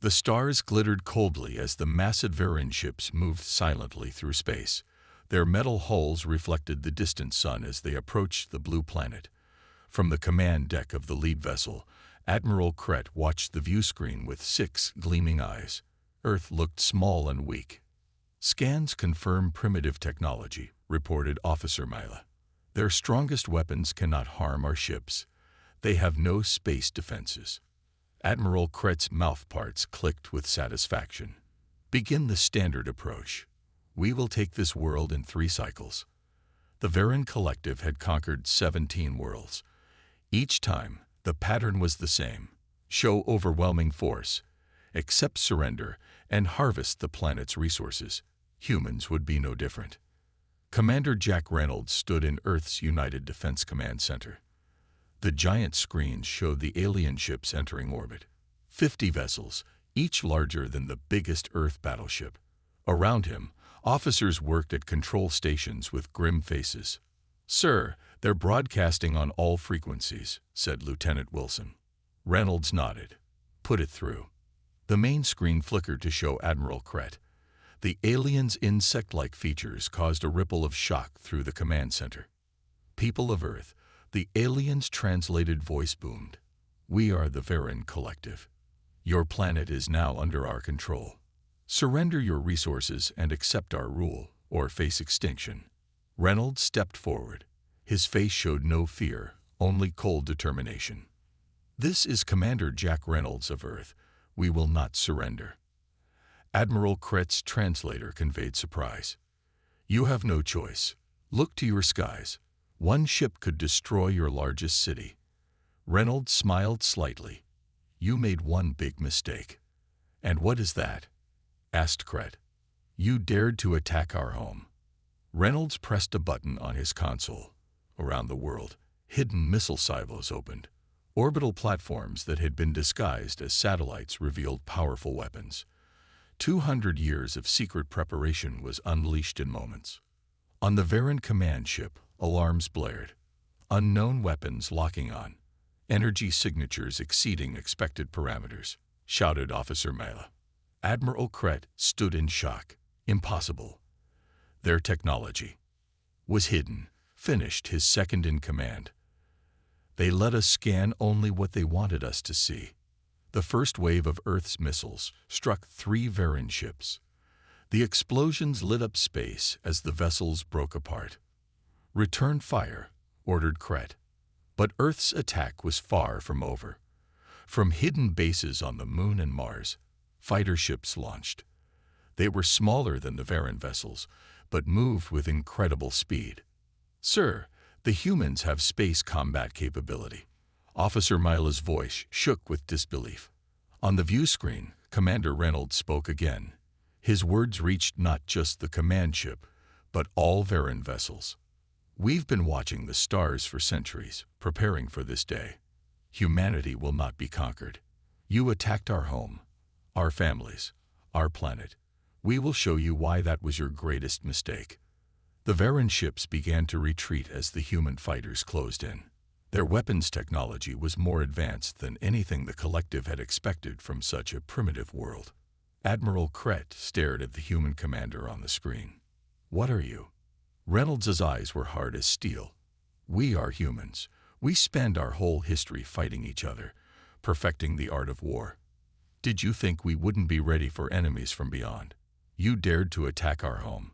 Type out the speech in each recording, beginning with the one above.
The stars glittered coldly as the massive Varan ships moved silently through space. Their metal hulls reflected the distant sun as they approached the blue planet. From the command deck of the lead vessel, Admiral Kret watched the view screen with 6 gleaming eyes. Earth looked small and weak. "Scans confirm primitive technology," reported Officer Mila. "Their strongest weapons cannot harm our ships. They have no space defenses." Admiral Kret's mouthparts clicked with satisfaction. "Begin the standard approach. We will take this world in 3 cycles." The Varan Collective had conquered 17 worlds. Each time, the pattern was the same: show overwhelming force, accept surrender, and harvest the planet's resources. Humans would be no different. Commander Jack Reynolds stood in Earth's United Defense Command Center. The giant screens showed the alien ships entering orbit. 50 vessels, each larger than the biggest Earth battleship. Around him, officers worked at control stations with grim faces. "Sir, they're broadcasting on all frequencies," said Lieutenant Wilson. Reynolds nodded. "Put it through." The main screen flickered to show Admiral Kret. The aliens' insect-like features caused a ripple of shock through the command center. "People of Earth," the aliens' translated voice boomed. "We are the Varan Collective. Your planet is now under our control. Surrender your resources and accept our rule, or face extinction." Reynolds stepped forward. His face showed no fear, only cold determination. "This is Commander Jack Reynolds of Earth. We will not surrender." Admiral Kret's translator conveyed surprise. "You have no choice. Look to your skies. One ship could destroy your largest city." Reynolds smiled slightly. "You made one big mistake." "And what is that?" asked Kret. "You dared to attack our home." Reynolds pressed a button on his console. Around the world, hidden missile silos opened. Orbital platforms that had been disguised as satellites revealed powerful weapons. 200 years of secret preparation was unleashed in moments. On the Varan command ship, alarms blared. Unknown weapons locking on. Energy signatures exceeding expected parameters, shouted Officer Mila. Admiral Kret stood in shock. Impossible. Their technology was hidden, finished his second in command. They let us scan only what they wanted us to see. The first wave of Earth's missiles struck 3 Varan ships. The explosions lit up space as the vessels broke apart. "Return fire," ordered Kret. But Earth's attack was far from over. From hidden bases on the Moon and Mars, fighter ships launched. They were smaller than the Varan vessels, but moved with incredible speed. "Sir, the humans have space combat capability." Officer Mila's voice shook with disbelief. On the view screen, Commander Reynolds spoke again. His words reached not just the command ship, but all Varan vessels. "We've been watching the stars for centuries, preparing for this day. Humanity will not be conquered. You attacked our home, our families, our planet. We will show you why that was your greatest mistake." The Varan ships began to retreat as the human fighters closed in. Their weapons technology was more advanced than anything the Collective had expected from such a primitive world. Admiral Kret stared at the human commander on the screen. "What are you?" Reynolds' eyes were hard as steel. "We are humans. We spend our whole history fighting each other, perfecting the art of war. Did you think we wouldn't be ready for enemies from beyond? You dared to attack our home.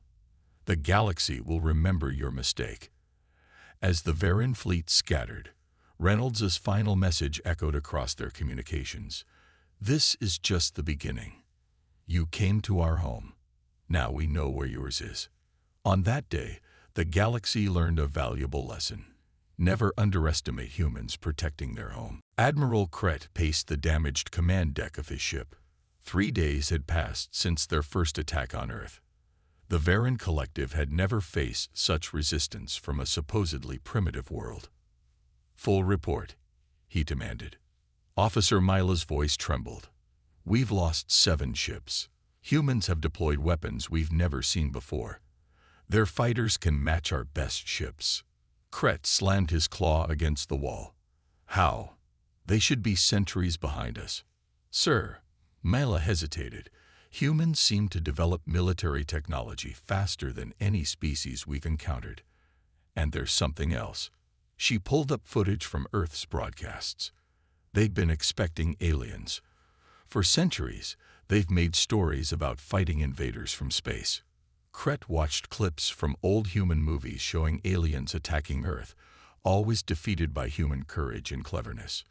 The galaxy will remember your mistake." As the Varan fleet scattered, Reynolds' final message echoed across their communications. "This is just the beginning. You came to our home. Now we know where yours is." On that day, the galaxy learned a valuable lesson. Never underestimate humans protecting their home. Admiral Kret paced the damaged command deck of his ship. 3 days had passed since their first attack on Earth. The Varan Collective had never faced such resistance from a supposedly primitive world. "Full report," he demanded. Officer Mila's voice trembled. "We've lost 7 ships. Humans have deployed weapons we've never seen before. Their fighters can match our best ships." Kret slammed his claw against the wall. "How? They should be centuries behind us." "Sir, Mela hesitated. Humans seem to develop military technology faster than any species we've encountered. And there's something else. She pulled up footage from Earth's broadcasts. They'd been expecting aliens. For centuries, they've made stories about fighting invaders from space. Kret watched clips from old human movies showing aliens attacking Earth, always defeated by human courage and cleverness.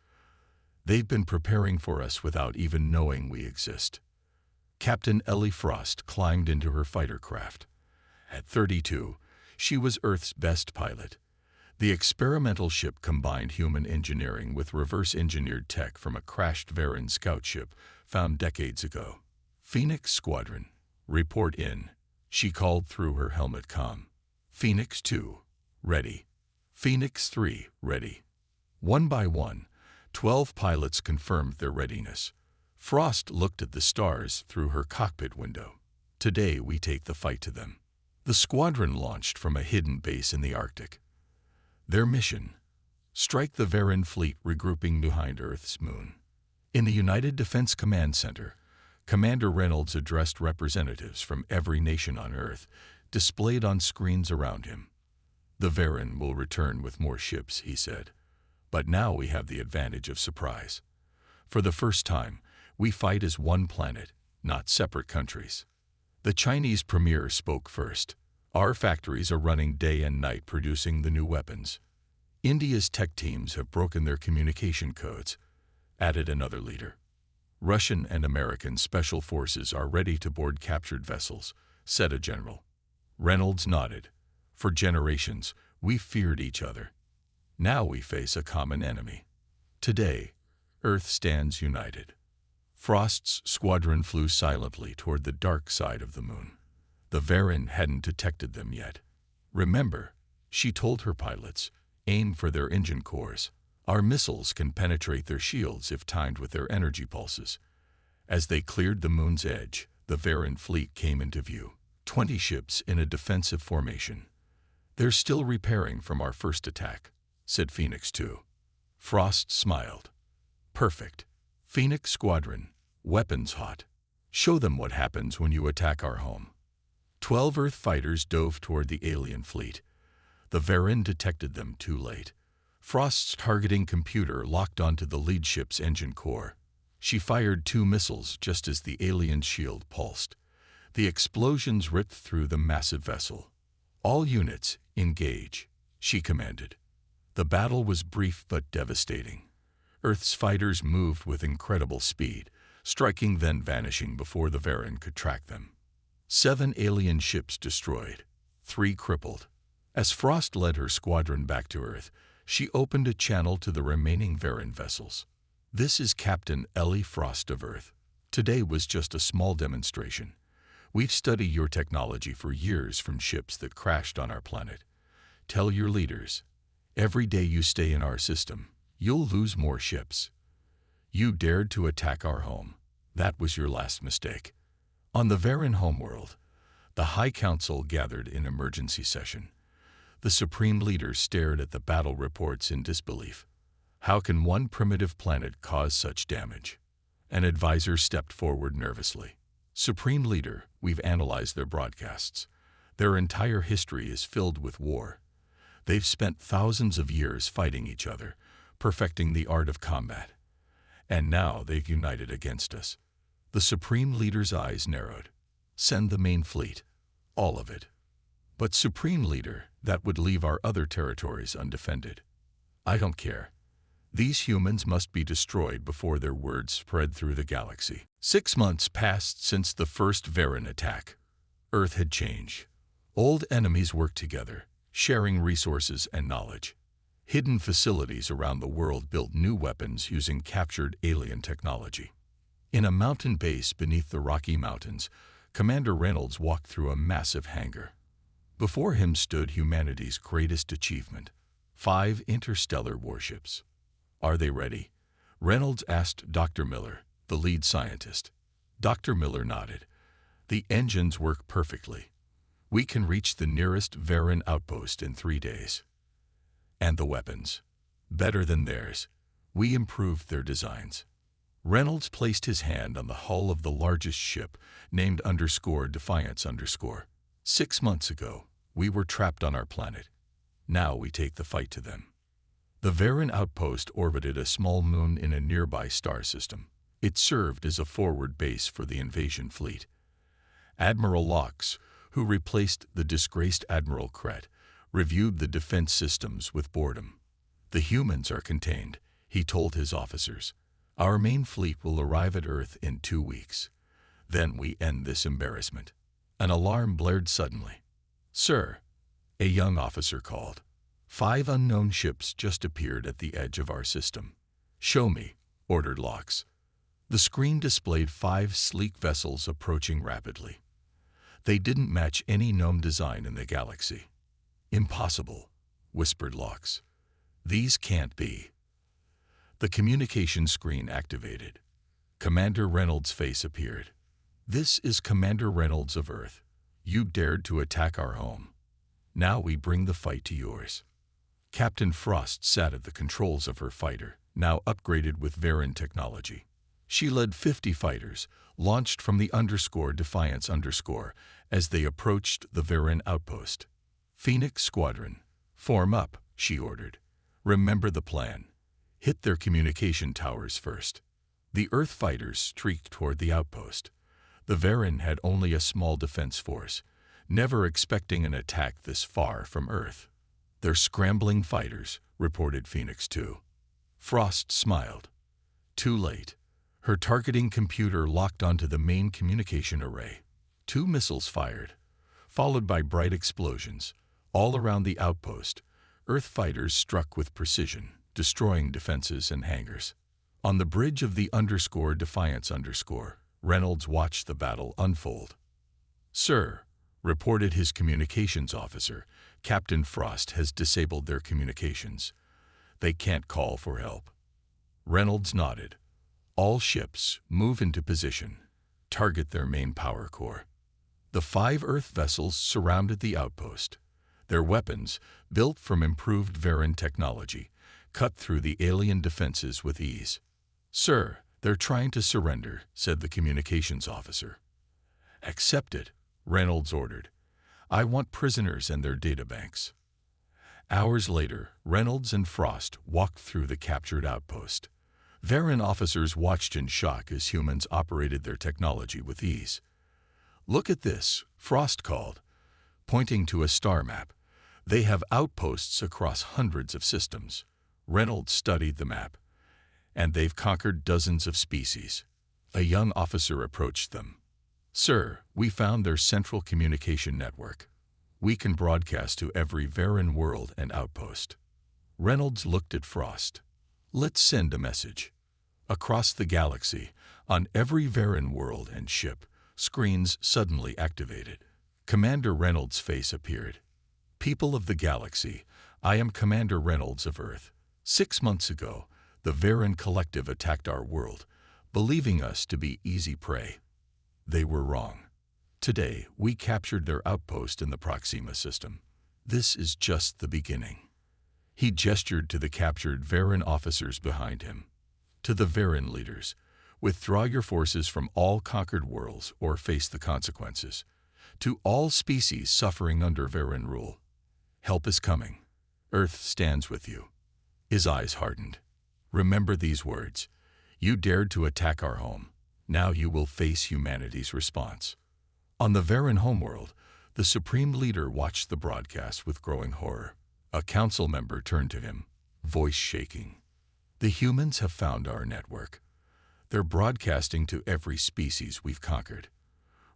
They've been preparing for us without even knowing we exist. Captain Ellie Frost climbed into her fighter craft. At 32, she was Earth's best pilot. The experimental ship combined human engineering with reverse-engineered tech from a crashed Varan scout ship found decades ago. Phoenix Squadron, report in. She called through her helmet comm. Phoenix 2, ready. Phoenix 3, ready. One by one, 12 pilots confirmed their readiness. Frost looked at the stars through her cockpit window. Today we take the fight to them. The squadron launched from a hidden base in the Arctic. Their mission: strike the Varan fleet regrouping behind Earth's moon. In the United Defense Command Center, Commander Reynolds addressed representatives from every nation on Earth, displayed on screens around him. The Varan will return with more ships, he said. But now we have the advantage of surprise. For the first time, we fight as one planet, not separate countries. The Chinese premier spoke first. Our factories are running day and night producing the new weapons. India's tech teams have broken their communication codes, added another leader. Russian and American special forces are ready to board captured vessels, said a general. Reynolds nodded. For generations, we feared each other. Now we face a common enemy. Today, Earth stands united. Frost's squadron flew silently toward the dark side of the moon. The Varan hadn't detected them yet. Remember, she told her pilots, aim for their engine cores. Our missiles can penetrate their shields if timed with their energy pulses. As they cleared the moon's edge, the Varan fleet came into view. 20 ships in a defensive formation. They're still repairing from our first attack, said Phoenix 2. Frost smiled. Perfect. Phoenix Squadron, weapons hot. Show them what happens when you attack our home. 12 Earth fighters dove toward the alien fleet. The Varan detected them too late. Frost's targeting computer locked onto the lead ship's engine core. She fired 2 missiles just as the alien shield pulsed. The explosions ripped through the massive vessel. All units, engage, she commanded. The battle was brief but devastating. Earth's fighters moved with incredible speed, striking then vanishing before the Varan could track them. 7 alien ships destroyed, 3 crippled. As Frost led her squadron back to Earth, she opened a channel to the remaining Varan vessels. This is Captain Ellie Frost of Earth. Today was just a small demonstration. We've studied your technology for years from ships that crashed on our planet. Tell your leaders, every day you stay in our system, you'll lose more ships. You dared to attack our home. That was your last mistake. On the Varan homeworld, the High Council gathered in emergency session. The Supreme Leader stared at the battle reports in disbelief. How can one primitive planet cause such damage? An advisor stepped forward nervously. Supreme Leader, we've analyzed their broadcasts. Their entire history is filled with war. They've spent thousands of years fighting each other, perfecting the art of combat. And now they've united against us. The Supreme Leader's eyes narrowed. Send the main fleet. All of it. But Supreme Leader, that would leave our other territories undefended. I don't care. These humans must be destroyed before their words spread through the galaxy. 6 months passed since the first Varan attack. Earth had changed. Old enemies worked together, sharing resources and knowledge. Hidden facilities around the world built new weapons using captured alien technology. In a mountain base beneath the Rocky Mountains, Commander Reynolds walked through a massive hangar. Before him stood humanity's greatest achievement, 5 interstellar warships. Are they ready? Reynolds asked Dr. Miller, the lead scientist. Dr. Miller nodded. The engines work perfectly. We can reach the nearest Varan outpost in 3 days. And the weapons? Better than theirs. We improved their designs. Reynolds placed his hand on the hull of the largest ship, named _Defiance _. 6 months ago, we were trapped on our planet. Now we take the fight to them. The Varan outpost orbited a small moon in a nearby star system. It served as a forward base for the invasion fleet. Admiral Laux, who replaced the disgraced Admiral Kret, reviewed the defense systems with boredom. The humans are contained, he told his officers. Our main fleet will arrive at Earth in 2 weeks. Then we end this embarrassment. An alarm blared suddenly. Sir, a young officer called. 5 unknown ships just appeared at the edge of our system. Show me, ordered Laux. The screen displayed 5 sleek vessels approaching rapidly. They didn't match any known design in the galaxy. Impossible, whispered Laux. These can't be. The communication screen activated. Commander Reynolds' face appeared. This is Commander Reynolds of Earth. You dared to attack our home. Now we bring the fight to yours. Captain Frost sat at the controls of her fighter, now upgraded with Varan technology. She led 50 fighters, launched from the _Defiance _ as they approached the Varan outpost. Phoenix Squadron, form up, she ordered. Remember the plan. Hit their communication towers first. The Earth fighters streaked toward the outpost. The Varan had only a small defense force, never expecting an attack this far from Earth. They're scrambling fighters, reported Phoenix 2. Frost smiled. Too late. Her targeting computer locked onto the main communication array. 2 missiles fired, followed by bright explosions. All around the outpost, Earth fighters struck with precision, destroying defenses and hangars. On the bridge of the _Defiance _ Reynolds watched the battle unfold. Sir, reported his communications officer, Captain Frost has disabled their communications. They can't call for help. Reynolds nodded. All ships, move into position. Target their main power core. The 5 Earth vessels surrounded the outpost. Their weapons, built from improved Varan technology, cut through the alien defenses with ease. Sir, they're trying to surrender, said the communications officer. Accept it, Reynolds ordered. I want prisoners and their databanks. Hours later, Reynolds and Frost walked through the captured outpost. Varan officers watched in shock as humans operated their technology with ease. Look at this, Frost called, pointing to a star map. They have outposts across hundreds of systems. Reynolds studied the map. And they've conquered dozens of species. A young officer approached them. Sir, we found their central communication network. We can broadcast to every Varan world and outpost. Reynolds looked at Frost. Let's send a message. Across the galaxy, on every Varan world and ship, screens suddenly activated. Commander Reynolds' face appeared. People of the galaxy, I am Commander Reynolds of Earth. 6 months ago, the Varan collective attacked our world, believing us to be easy prey. They were wrong. Today, we captured their outpost in the Proxima system. This is just the beginning. He gestured to the captured Varan officers behind him. To the Varan leaders, withdraw your forces from all conquered worlds or face the consequences. To all species suffering under Varan rule, help is coming. Earth stands with you. His eyes hardened. Remember these words. You dared to attack our home. Now you will face humanity's response. On the Varan homeworld, the Supreme Leader watched the broadcast with growing horror. A council member turned to him, voice shaking. The humans have found our network. They're broadcasting to every species we've conquered.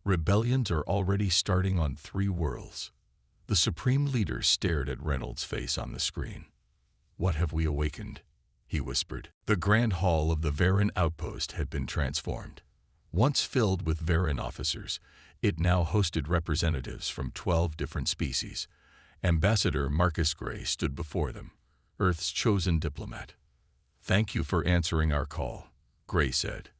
Rebellions are already starting on 3 worlds. The Supreme Leader stared at Reynolds' face on the screen. What have we awakened? He whispered. The Grand Hall of the Varan outpost had been transformed. Once filled with Varan officers, it now hosted representatives from 12 different species. Ambassador Marcus Gray stood before them, Earth's chosen diplomat. Thank you for answering our call, Gray said.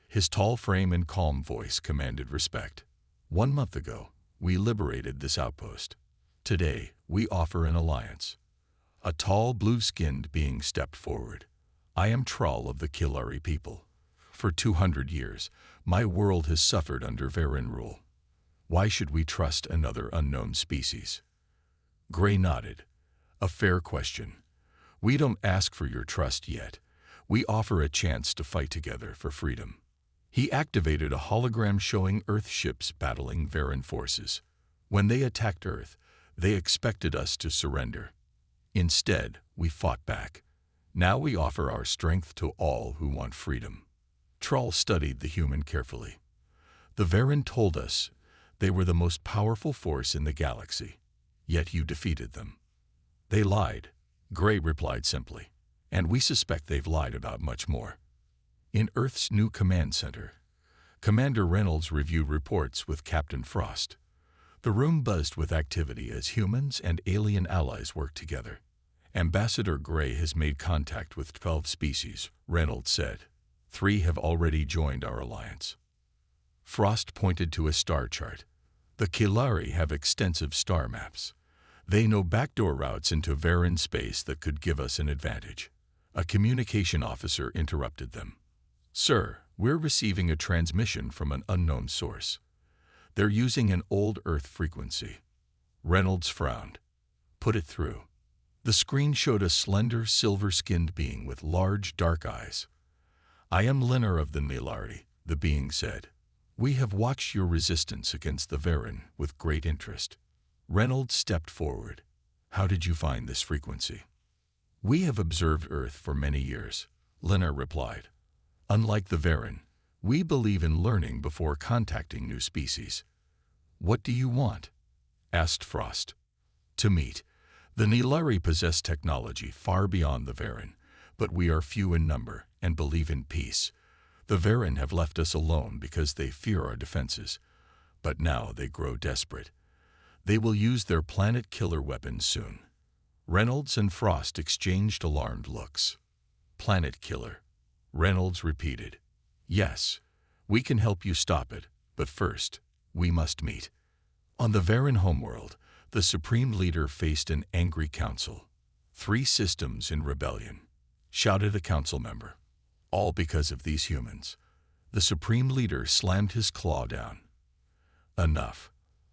His tall frame and calm voice commanded respect. 1 month ago, we liberated this outpost. Today, we offer an alliance. A tall, blue-skinned being stepped forward. I am Trull of the Kilari people. For 200 years, my world has suffered under Varen rule. Why should we trust another unknown species? Gray nodded. A fair question. We don't ask for your trust yet. We offer a chance to fight together for freedom. He activated a hologram showing Earth ships battling Varen forces. When they attacked Earth, they expected us to surrender. Instead, we fought back. Now we offer our strength to all who want freedom. Troll studied the human carefully. The Varen told us they were the most powerful force in the galaxy, yet you defeated them. They lied, Gray replied simply, and we suspect they've lied about much more. In Earth's new command center, Commander Reynolds reviewed reports with Captain Frost. The room buzzed with activity as humans and alien allies worked together. Ambassador Gray has made contact with 12 species, Reynolds said. 3 have already joined our alliance. Frost pointed to a star chart. The Kilari have extensive star maps. They know backdoor routes into Varen space that could give us an advantage. A communication officer interrupted them. Sir, we're receiving a transmission from an unknown source. They're using an old Earth frequency. Reynolds frowned. Put it through. The screen showed a slender, silver-skinned being with large, dark eyes. I am Linner of the Nilari, the being said. We have watched your resistance against the Varen with great interest. Reynolds stepped forward. How did you find this frequency? We have observed Earth for many years, Linner replied. Unlike the Varen, we believe in learning before contacting new species. What do you want? Asked Frost. To meet. The Nilari possess technology far beyond the Varen, but we are few in number and believe in peace. The Varen have left us alone because they fear our defenses, but now they grow desperate. They will use their planet killer weapons soon. Reynolds and Frost exchanged alarmed looks. Planet killer. Reynolds repeated. Yes, we can help you stop it, but first, we must meet. On the Varen homeworld, the Supreme Leader faced an angry council. 3 systems in rebellion, shouted a council member. All because of these humans. The Supreme Leader slammed his claw down. Enough.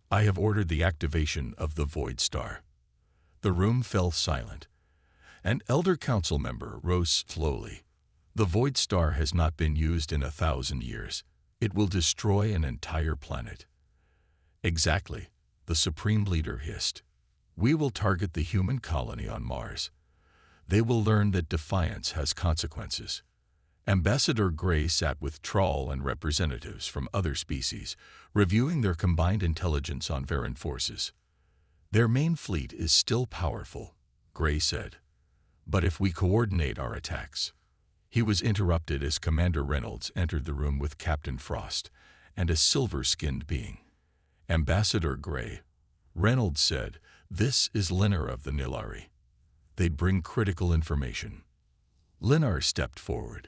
I have ordered the activation of the Void Star. The room fell silent. An elder council member rose slowly. The Void Star has not been used in 1,000 years. It will destroy an entire planet. Exactly, the Supreme Leader hissed. We will target the human colony on Mars. They will learn that defiance has consequences. Ambassador Gray sat with Troll and representatives from other species, reviewing their combined intelligence on Varen forces. Their main fleet is still powerful, Gray said. But if we coordinate our attacks... He was interrupted as Commander Reynolds entered the room with Captain Frost and a silver-skinned being. Ambassador Gray, Reynolds said, this is Linner of the Nilari. They bring critical information. Linner stepped forward.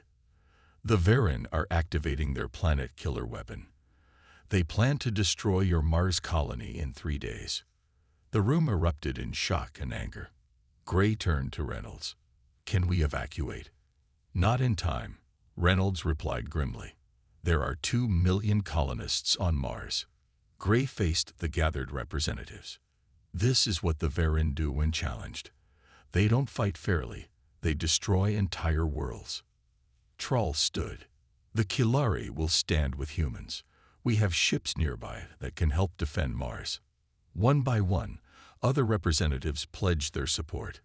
The Varen are activating their planet killer weapon. They plan to destroy your Mars colony in 3 days. The room erupted in shock and anger. Gray turned to Reynolds. Can we evacuate? Not in time, Reynolds replied grimly. There are 2 million colonists on Mars. Gray faced the gathered representatives. This is what the Varen do when challenged. They don't fight fairly. They destroy entire worlds. Troll stood. The Kilari will stand with humans. We have ships nearby that can help defend Mars. One by one, other representatives pledged their support.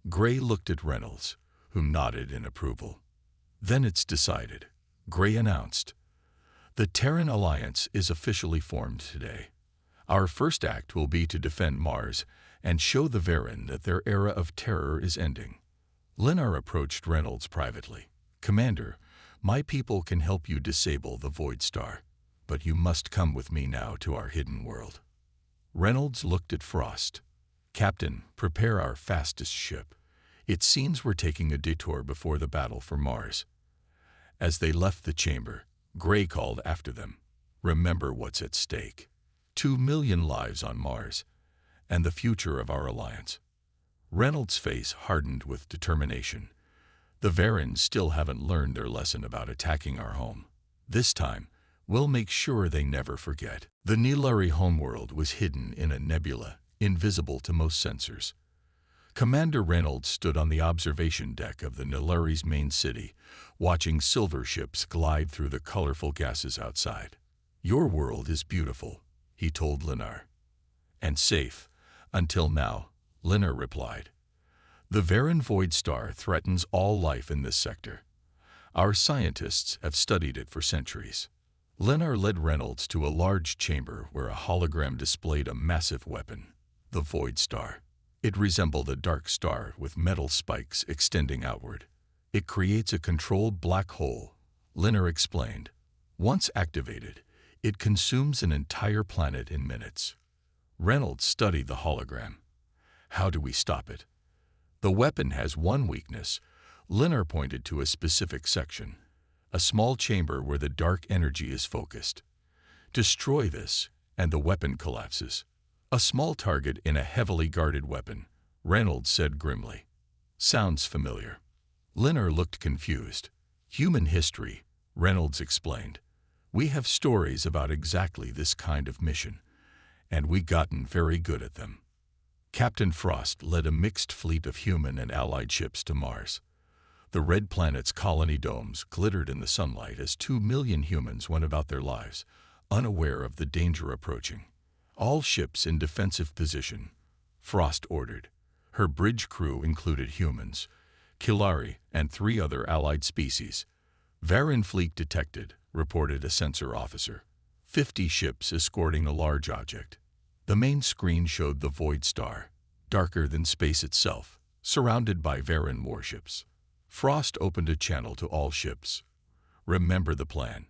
Gray looked at Reynolds, who nodded in approval. Then it's decided, Gray announced. The Terran Alliance is officially formed today. Our first act will be to defend Mars and show the Varen that their era of terror is ending. Linner approached Reynolds privately. Commander, my people can help you disable the Void Star, but you must come with me now to our hidden world. Reynolds looked at Frost. Captain, prepare our fastest ship. It seems we're taking a detour before the battle for Mars. As they left the chamber, Gray called after them. Remember what's at stake. 2 million lives on Mars, and the future of our alliance. Reynolds' face hardened with determination. The Varens still haven't learned their lesson about attacking our home. This time, we'll make sure they never forget. The Nilari homeworld was hidden in a nebula, invisible to most sensors. Commander Reynolds stood on the observation deck of the Nilari's main city, watching silver ships glide through the colorful gases outside. "Your world is beautiful," he told Linar. "And safe, until now," Linar replied. "The Varen Void Star threatens all life in this sector. Our scientists have studied it for centuries." Linar led Reynolds to a large chamber where a hologram displayed a massive weapon, the Void Star. It resembled a dark star with metal spikes extending outward. "It creates a controlled black hole," Linar explained. "Once activated, it consumes an entire planet in minutes." Reynolds studied the hologram. "How do we stop it?" "The weapon has one weakness." Linar pointed to a specific section, a small chamber where the dark energy is focused. "Destroy this, and the weapon collapses." "A small target in a heavily guarded weapon," Reynolds said grimly. "Sounds familiar." Linar looked confused. "Human history," Reynolds explained. "We have stories about exactly this kind of mission, and we've gotten very good at them." Captain Frost led a mixed fleet of human and allied ships to Mars. The red planet's colony domes glittered in the sunlight as 2 million humans went about their lives, unaware of the danger approaching. "All ships in defensive position," Frost ordered. Her bridge crew included humans, Kilari, and 3 other allied species. "Varen fleet detected," reported a sensor officer. 50 ships escorting a large object. The main screen showed the Void Star, darker than space itself, surrounded by Varen warships. Frost opened a channel to all ships. "Remember the plan.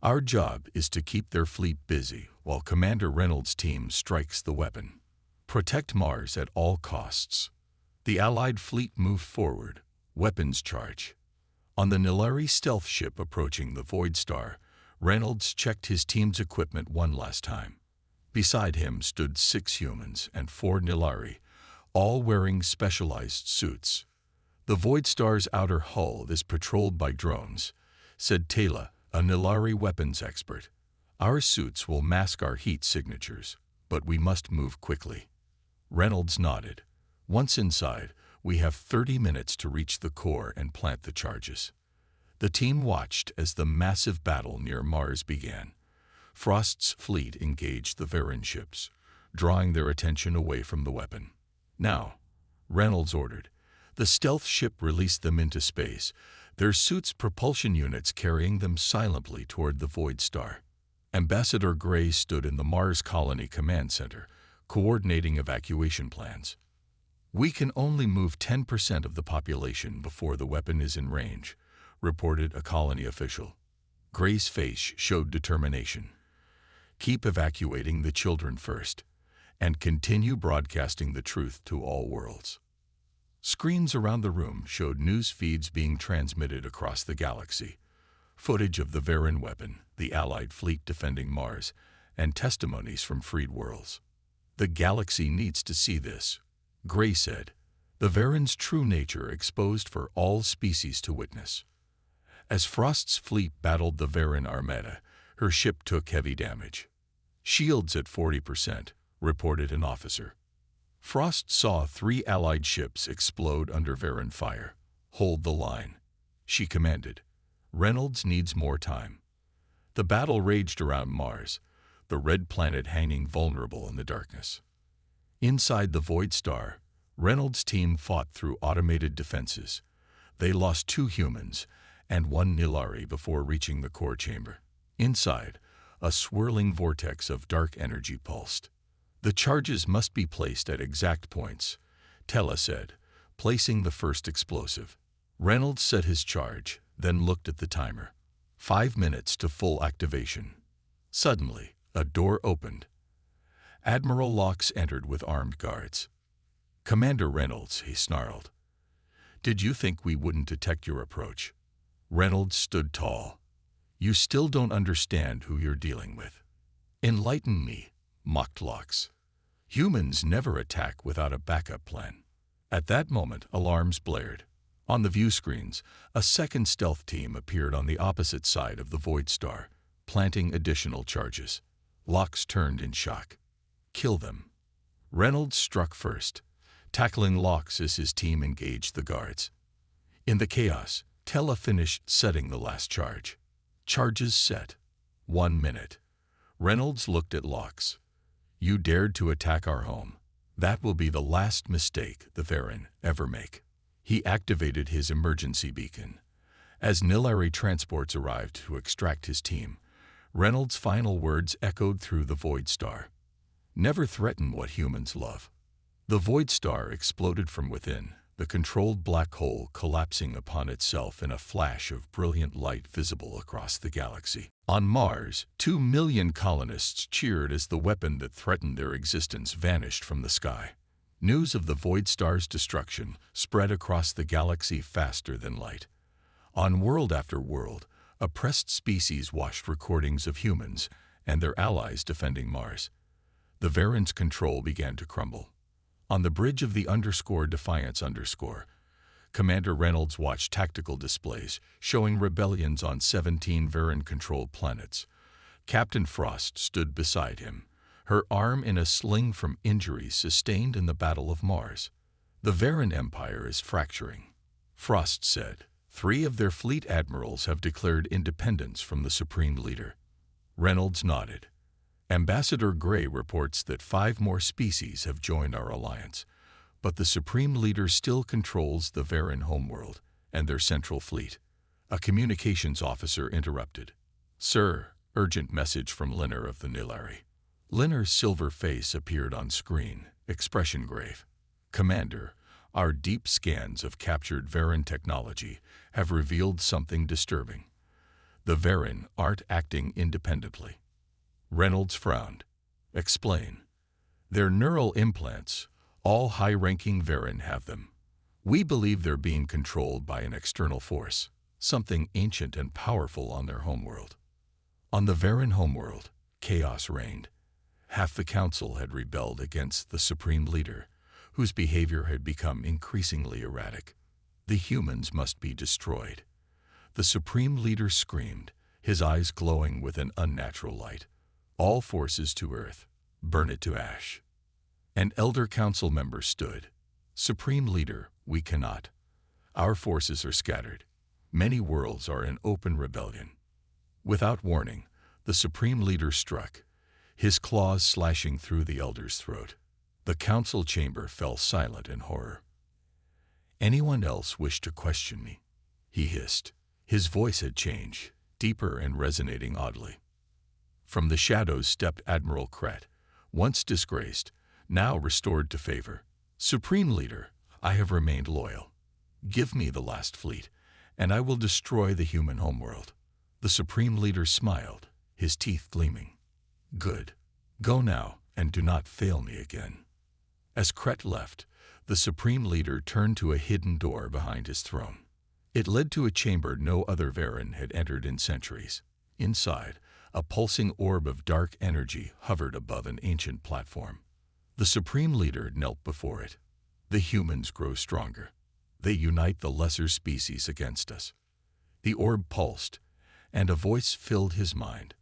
Our job is to keep their fleet busy while Commander Reynolds' team strikes the weapon. Protect Mars at all costs." The Allied fleet moved forward, weapons charge. On the Nilari stealth ship approaching the Void Star, Reynolds checked his team's equipment one last time. Beside him stood 6 humans and 4 Nilari, all wearing specialized suits. "The Void Star's outer hull is patrolled by drones," said Taylor, a Nilari weapons expert. "Our suits will mask our heat signatures, but we must move quickly." Reynolds nodded. "Once inside, we have 30 minutes to reach the core and plant the charges." The team watched as the massive battle near Mars began. Frost's fleet engaged the Varen ships, drawing their attention away from the weapon. "Now," Reynolds ordered. The stealth ship released them into space, their suits' propulsion units carrying them silently toward the Void Star. Ambassador Gray stood in the Mars Colony Command Center, coordinating evacuation plans. "We can only move 10% of the population before the weapon is in range," reported a colony official. Gray's face showed determination. "Keep evacuating the children first, and continue broadcasting the truth to all worlds." Screens around the room showed news feeds being transmitted across the galaxy. Footage of the Varen weapon, the Allied fleet defending Mars, and testimonies from freed worlds. "The galaxy needs to see this," Gray said. "The Varen's true nature exposed for all species to witness." As Frost's fleet battled the Varen Armada, her ship took heavy damage. "Shields at 40%, reported an officer. Frost saw 3 Allied ships explode under Varen fire. "Hold the line," she commanded. "Reynolds needs more time." The battle raged around Mars, the red planet hanging vulnerable in the darkness. Inside the Void Star, Reynolds' team fought through automated defenses. They lost 2 humans and 1 Nilari before reaching the core chamber. Inside, a swirling vortex of dark energy pulsed. "The charges must be placed at exact points," Tella said, placing the first explosive. Reynolds set his charge, then looked at the timer. 5 minutes to full activation. Suddenly, a door opened. Admiral Locks entered with armed guards. "Commander Reynolds," he snarled. "Did you think we wouldn't detect your approach?" Reynolds stood tall. "You still don't understand who you're dealing with." "Enlighten me," mocked Locks. "Humans never attack without a backup plan." At that moment, alarms blared. On the view screens, a second stealth team appeared on the opposite side of the Void Star, planting additional charges. Locks turned in shock. Kill them. Reynolds struck first, tackling Locks as his team engaged the guards. In the chaos, Tella finished setting the last charge. Charges set. 1 minute. Reynolds looked at Locks. You dared to attack our home. That will be the last mistake the Varen ever make. He activated his emergency beacon. As Nilari transports arrived to extract his team, Reynolds' final words echoed through the Void Star. Never threaten what humans love. The Void Star exploded from within, the controlled black hole collapsing upon itself in a flash of brilliant light visible across the galaxy. On Mars, 2 million colonists cheered as the weapon that threatened their existence vanished from the sky. News of the Void Star's destruction spread across the galaxy faster than light. On world after world, oppressed species watched recordings of humans and their allies defending Mars. The Varen's control began to crumble. On the bridge of the _Defiance_, Commander Reynolds watched tactical displays showing rebellions on 17 Varen-controlled planets. Captain Frost stood beside him, her arm in a sling from injuries sustained in the Battle of Mars. The Varen Empire is fracturing, Frost said. 3 of their fleet admirals have declared independence from the Supreme Leader. Reynolds nodded. Ambassador Gray reports that 5 more species have joined our alliance, but the Supreme Leader still controls the Varen homeworld and their central fleet. A communications officer interrupted. Sir, urgent message from Linner of the Nilari. Linner's silver face appeared on screen, expression grave. Commander, our deep scans of captured Varen technology have revealed something disturbing. The Varen aren't acting independently. Reynolds frowned. Explain. They're neural implants. All high-ranking Varen have them. We believe they're being controlled by an external force, something ancient and powerful on their homeworld. On the Varen homeworld, chaos reigned. Half the council had rebelled against the Supreme Leader, whose behavior had become increasingly erratic. The humans must be destroyed. The Supreme Leader screamed, his eyes glowing with an unnatural light. All forces to Earth, burn it to ash. An elder council member stood. Supreme Leader, we cannot. Our forces are scattered. Many worlds are in open rebellion. Without warning, the Supreme Leader struck, his claws slashing through the elder's throat. The council chamber fell silent in horror. Anyone else wish to question me? He hissed. His voice had changed, deeper and resonating oddly. From the shadows stepped Admiral Kret, once disgraced, now restored to favor. Supreme Leader, I have remained loyal. Give me the last fleet, and I will destroy the human homeworld. The Supreme Leader smiled, his teeth gleaming. Good. Go now, and do not fail me again. As Kret left, the Supreme Leader turned to a hidden door behind his throne. It led to a chamber no other Varen had entered in centuries. Inside, a pulsing orb of dark energy hovered above an ancient platform. The Supreme Leader knelt before it. The humans grow stronger. They unite the lesser species against us. The orb pulsed, and a voice filled his mind.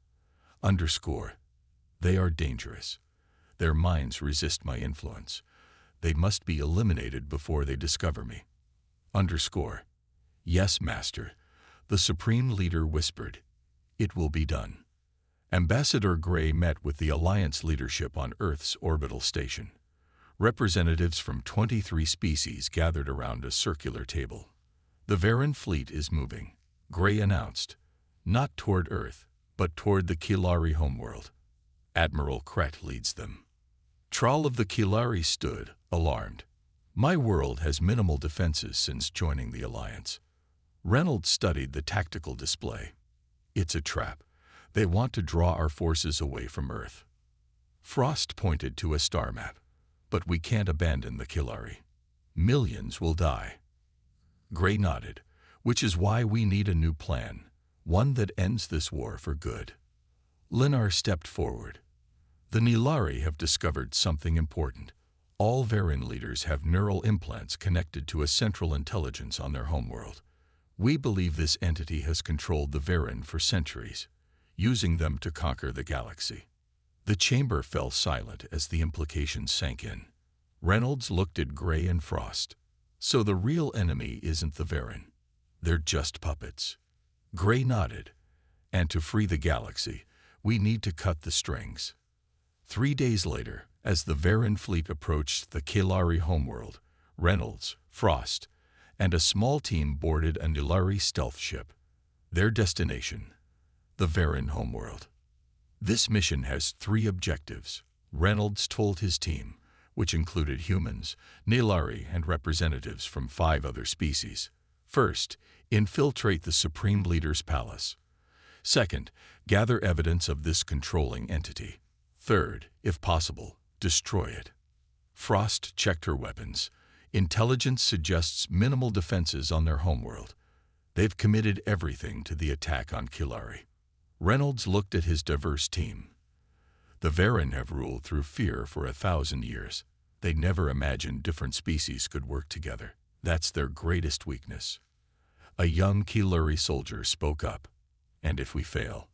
They are dangerous. Their minds resist my influence. They must be eliminated before they discover me. Yes, Master, the Supreme Leader whispered. It will be done. Ambassador Gray met with the Alliance leadership on Earth's orbital station. Representatives from 23 species gathered around a circular table. The Varen fleet is moving, Gray announced, not toward Earth, but toward the Kilari homeworld. Admiral Kret leads them. Thrall of the Kilari stood, alarmed. My world has minimal defenses since joining the Alliance. Reynolds studied the tactical display. It's a trap. They want to draw our forces away from Earth. Frost pointed to a star map. But we can't abandon the Kilari. Millions will die. Gray nodded, which is why we need a new plan, one that ends this war for good. Linnar stepped forward. The Nilari have discovered something important. All Varan leaders have neural implants connected to a central intelligence on their homeworld. We believe this entity has controlled the Varan for centuries, using them to conquer the galaxy. The chamber fell silent as the implications sank in. Reynolds looked at Gray and Frost. So the real enemy isn't the Varan. They're just puppets. Gray nodded. And to free the galaxy, we need to cut the strings. 3 days later, as the Varan fleet approached the Kilari homeworld, Reynolds, Frost, and a small team boarded a Nilari stealth ship. Their destination, the Varan homeworld. This mission has 3 objectives, Reynolds told his team, which included humans, Nilari, and representatives from 5 other species. First, infiltrate the Supreme Leader's palace. Second, gather evidence of this controlling entity. Third, if possible, destroy it. Frost checked her weapons. Intelligence suggests minimal defenses on their homeworld. They've committed everything to the attack on Kilari. Reynolds looked at his diverse team. The Varan have ruled through fear for 1,000 years. They never imagined different species could work together. That's their greatest weakness. A young Kilari soldier spoke up. And if we fail?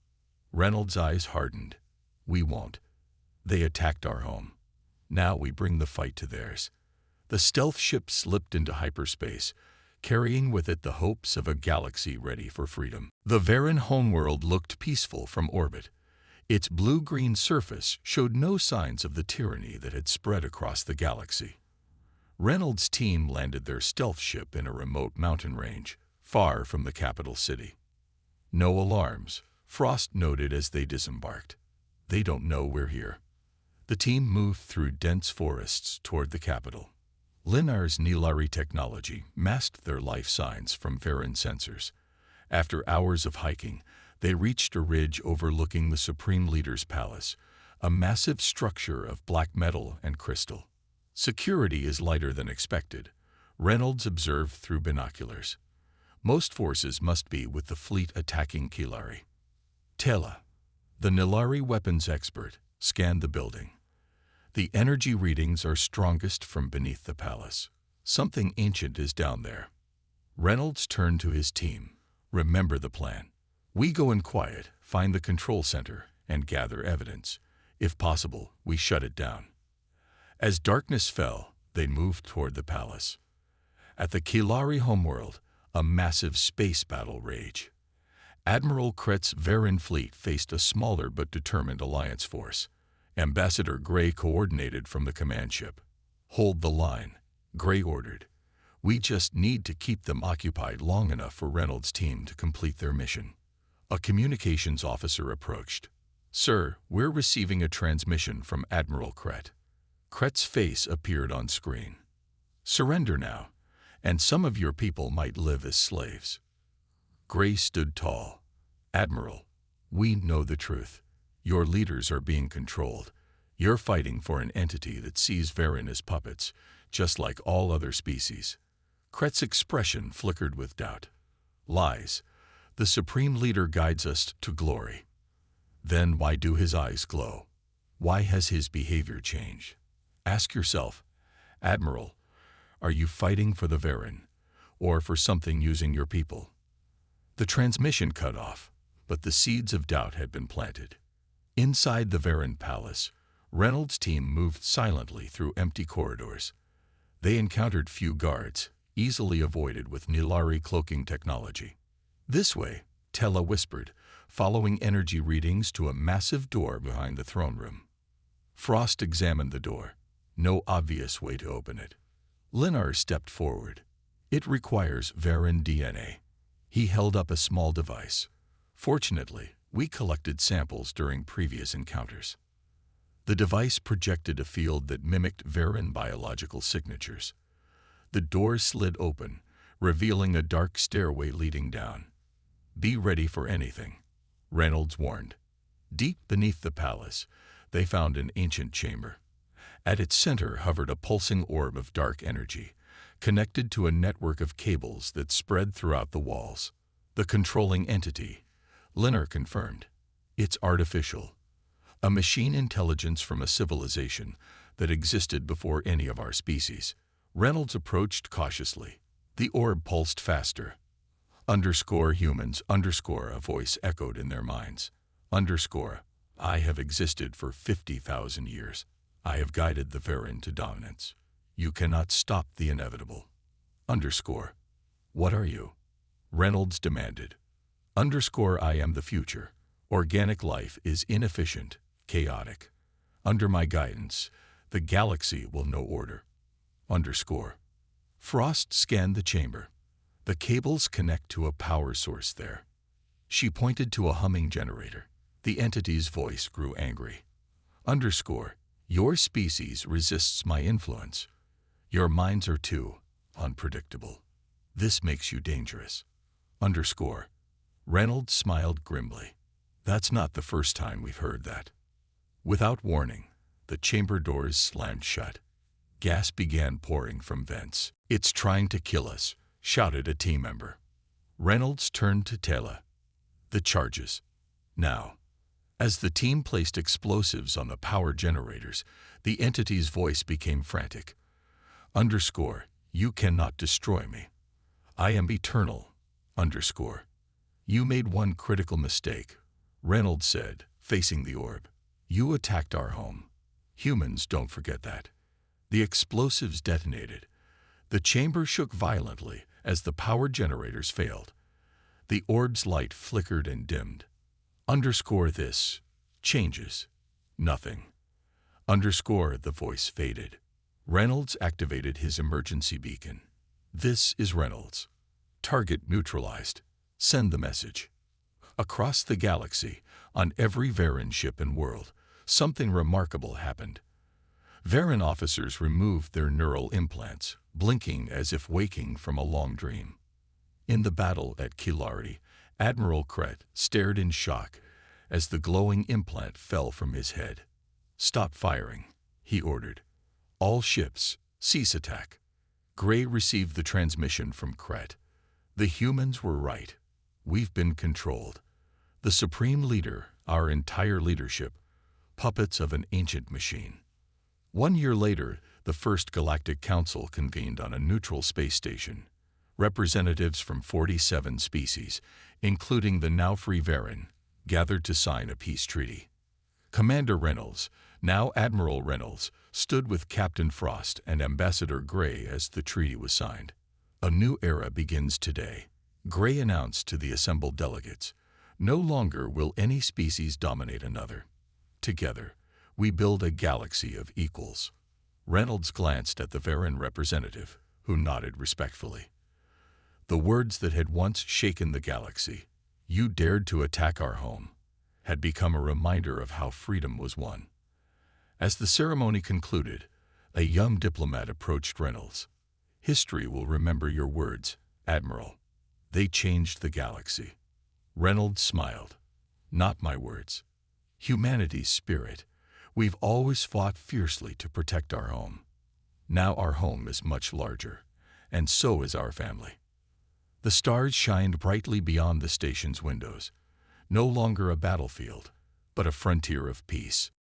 Reynolds' eyes hardened. We won't. They attacked our home. Now we bring the fight to theirs. The stealth ship slipped into hyperspace, carrying with it the hopes of a galaxy ready for freedom. The Varan homeworld looked peaceful from orbit. Its blue-green surface showed no signs of the tyranny that had spread across the galaxy. Reynolds' team landed their stealth ship in a remote mountain range, far from the capital city. No alarms, Frost noted as they disembarked. They don't know we're here. The team moved through dense forests toward the capital. Linar's Nilari technology masked their life signs from Varan sensors. After hours of hiking, they reached a ridge overlooking the Supreme Leader's palace, a massive structure of black metal and crystal. Security is lighter than expected, Reynolds observed through binoculars. Most forces must be with the fleet attacking Kilari. Tela, the Nilari weapons expert, scanned the building. The energy readings are strongest from beneath the palace. Something ancient is down there. Reynolds turned to his team. Remember the plan. We go in quiet, find the control center, and gather evidence. If possible, we shut it down. As darkness fell, they moved toward the palace. At the Kilari homeworld, a massive space battle raged. Admiral Kret's Varan fleet faced a smaller but determined alliance force. Ambassador Gray coordinated from the command ship. Hold the line, Gray ordered. We just need to keep them occupied long enough for Reynolds' team to complete their mission. A communications officer approached. Sir, we're receiving a transmission from Admiral Kret. Kret's face appeared on screen. Surrender now, and some of your people might live as slaves. Gray stood tall. Admiral, we know the truth. Your leaders are being controlled. You're fighting for an entity that sees Varan as puppets, just like all other species. Kret's expression flickered with doubt. Lies. The Supreme Leader guides us to glory. Then why do his eyes glow? Why has his behavior changed? Ask yourself, Admiral, are you fighting for the Varan, or for something using your people? The transmission cut off, but the seeds of doubt had been planted. Inside the Varan palace, Reynolds' team moved silently through empty corridors. They encountered few guards, easily avoided with Nilari cloaking technology. This way, Tela whispered, following energy readings to a massive door behind the throne room. Frost examined the door. No obvious way to open it. Linar stepped forward. It requires Varan DNA. He held up a small device. Fortunately, we collected samples during previous encounters. The device projected a field that mimicked Varan biological signatures. The door slid open, revealing a dark stairway leading down. Be ready for anything, Reynolds warned. Deep beneath the palace, they found an ancient chamber. At its center hovered a pulsing orb of dark energy, connected to a network of cables that spread throughout the walls. The controlling entity, Linar confirmed. It's artificial. A machine intelligence from a civilization that existed before any of our species. Reynolds approached cautiously. The orb pulsed faster. _humans, a voice echoed in their minds. I have existed for 50,000 years. I have guided the Varan to dominance. You cannot stop the inevitable. What are you? Reynolds demanded. I am the future. Organic life is inefficient, chaotic. Under my guidance, the galaxy will know order. Frost scanned the chamber. The cables connect to a power source there. She pointed to a humming generator. The entity's voice grew angry. Your species resists my influence. Your minds are too unpredictable. This makes you dangerous. Reynolds smiled grimly. That's not the first time we've heard that. Without warning, the chamber doors slammed shut. Gas began pouring from vents. It's trying to kill us, shouted a team member. Reynolds turned to Tela. The charges. Now. As the team placed explosives on the power generators, the entity's voice became frantic. You cannot destroy me. I am eternal. You made one critical mistake, Reynolds said, facing the orb. You attacked our home. Humans don't forget that. The explosives detonated. The chamber shook violently as the power generators failed. The orb's light flickered and dimmed. This changes. Nothing. The voice faded. Reynolds activated his emergency beacon. This is Reynolds. Target neutralized. Send the message. Across the galaxy, on every Varan ship and world, something remarkable happened. Varan officers removed their neural implants, blinking as if waking from a long dream. In the battle at Kilari, Admiral Kret stared in shock as the glowing implant fell from his head. Stop firing, he ordered. All ships, cease attack. Gray received the transmission from Kret. The humans were right. We've been controlled. The Supreme Leader, our entire leadership, puppets of an ancient machine. 1 year later, the First Galactic Council convened on a neutral space station. Representatives from 47 species, including the now free Varan, gathered to sign a peace treaty. Commander Reynolds, now Admiral Reynolds, stood with Captain Frost and Ambassador Gray as the treaty was signed. A new era begins today, Gray announced to the assembled delegates. No longer will any species dominate another. Together, we build a galaxy of equals. Reynolds glanced at the Varan representative, who nodded respectfully. The words that had once shaken the galaxy, "You dared to attack our home," had become a reminder of how freedom was won. As the ceremony concluded, a young diplomat approached Reynolds. History will remember your words, Admiral. They changed the galaxy. Reynolds smiled. Not my words. Humanity's spirit. We've always fought fiercely to protect our home. Now our home is much larger, and so is our family. The stars shined brightly beyond the station's windows, no longer a battlefield, but a frontier of peace.